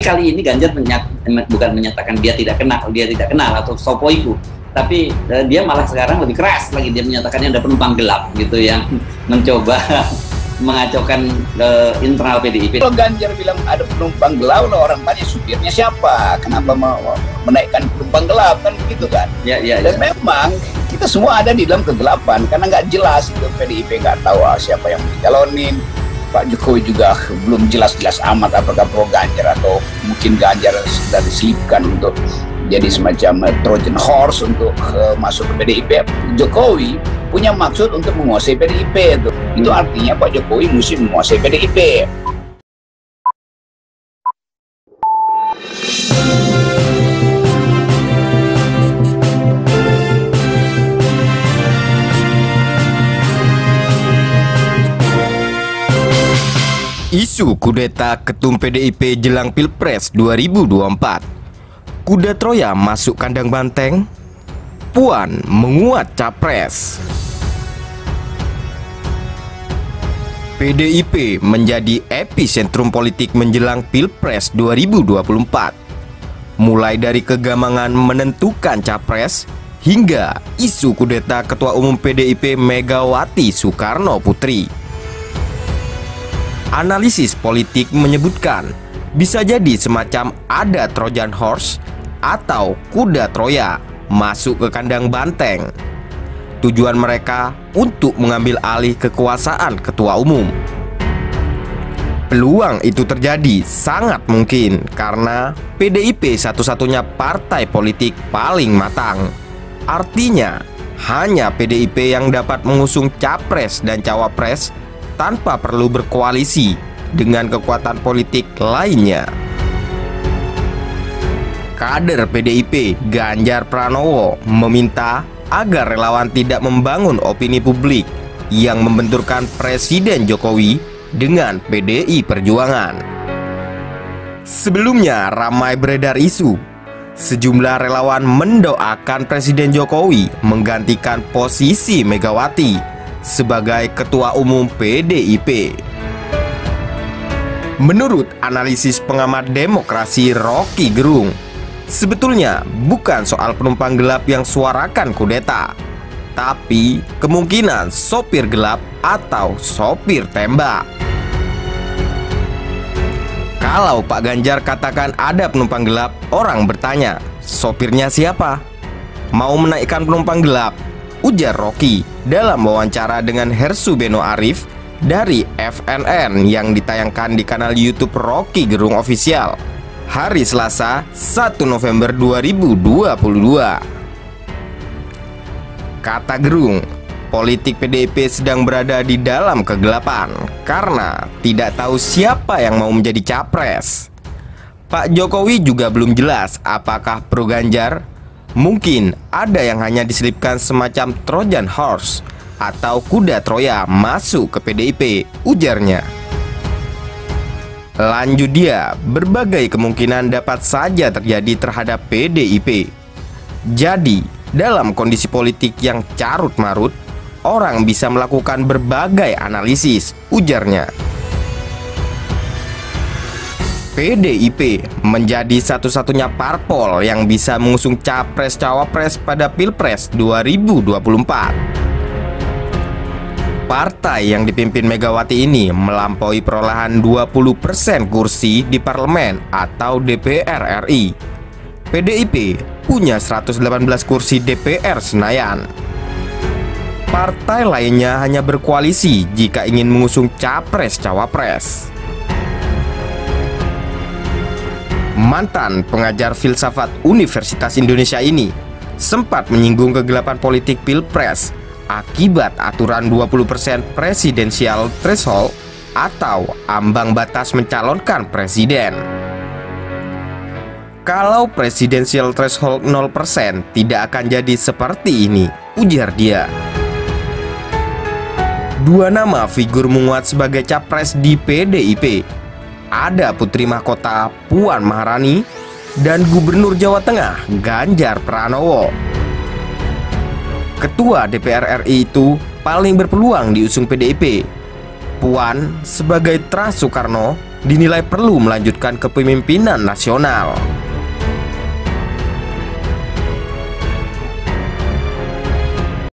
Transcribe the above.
kali ini Ganjar bukan menyatakan dia tidak kenal atau sopoiku, tapi dia malah sekarang lebih keras lagi, dia menyatakannya ada penumpang gelap gitu yang mencoba mengacaukan internal PDIP. Kalau Ganjar bilang ada penumpang gelap, orang tanya supirnya siapa, kenapa menaikkan penumpang gelap, kan begitu kan? Dan memang kita semua ada di dalam kegelapan karena nggak jelas itu, PDIP nggak tahu siapa yang dicalonin. Pak Jokowi juga belum jelas-jelas amat apakah pro Ganjar atau mungkin Ganjar sudah diselipkan untuk jadi semacam Trojan horse untuk masuk ke PDIP. Jokowi punya maksud untuk menguasai PDIP itu. Itu artinya Pak Jokowi mesti menguasai PDIP. Isu kudeta ketum PDIP jelang Pilpres 2024. Kuda Troya masuk kandang banteng. Puan menguat capres. PDIP menjadi epicentrum politik menjelang Pilpres 2024. Mulai dari kegamangan menentukan capres hingga isu kudeta Ketua Umum PDIP Megawati Soekarno Putri. Analisis politik menyebutkan bisa jadi semacam ada Trojan horse atau kuda Troya masuk ke kandang banteng. Tujuan mereka untuk mengambil alih kekuasaan ketua umum. Peluang itu terjadi sangat mungkin karena PDIP satu-satunya partai politik paling matang. Artinya, hanya PDIP yang dapat mengusung capres dan cawapres tanpa perlu berkoalisi dengan kekuatan politik lainnya. Kader PDIP Ganjar Pranowo meminta agar relawan tidak membangun opini publik yang membenturkan Presiden Jokowi dengan PDI Perjuangan. Sebelumnya ramai beredar isu sejumlah relawan mendoakan Presiden Jokowi menggantikan posisi Megawati sebagai Ketua Umum PDIP. Menurut analisis pengamat demokrasi Rocky Gerung, sebetulnya bukan soal penumpang gelap yang suarakan kudeta, tapi kemungkinan sopir gelap atau sopir tembak. Kalau Pak Ganjar katakan ada penumpang gelap, orang bertanya, sopirnya siapa? Mau menaikkan penumpang gelap? Ujar Rocky dalam wawancara dengan Hersu Beno Arif dari FNN yang ditayangkan di kanal YouTube Rocky Gerung Official hari Selasa 1 November 2022. Kata Gerung, politik PDIP sedang berada di dalam kegelapan karena tidak tahu siapa yang mau menjadi capres. Pak Jokowi juga belum jelas apakah pro Ganjar. Mungkin ada yang hanya diselipkan semacam Trojan horse atau kuda Troya masuk ke PDIP, ujarnya. Lanjut dia, berbagai kemungkinan dapat saja terjadi terhadap PDIP. Jadi, dalam kondisi politik yang carut-marut, orang bisa melakukan berbagai analisis, ujarnya. PDIP menjadi satu-satunya parpol yang bisa mengusung capres-cawapres pada Pilpres 2024. Partai yang dipimpin Megawati ini melampaui perolehan 20% kursi di parlemen atau DPR RI. PDIP punya 118 kursi DPR Senayan. Partai lainnya hanya berkoalisi jika ingin mengusung capres-cawapres. Mantan pengajar filsafat Universitas Indonesia ini sempat menyinggung kegelapan politik Pilpres akibat aturan 20% presidensial threshold atau ambang batas mencalonkan presiden. Kalau presidensial threshold 0% tidak akan jadi seperti ini, ujar dia. Dua nama figur menguat sebagai capres di PDIP. Ada Putri Mahkota Puan Maharani dan Gubernur Jawa Tengah Ganjar Pranowo. Ketua DPR RI itu paling berpeluang diusung PDIP. Puan sebagai Tra Soekarno dinilai perlu melanjutkan kepemimpinan nasional.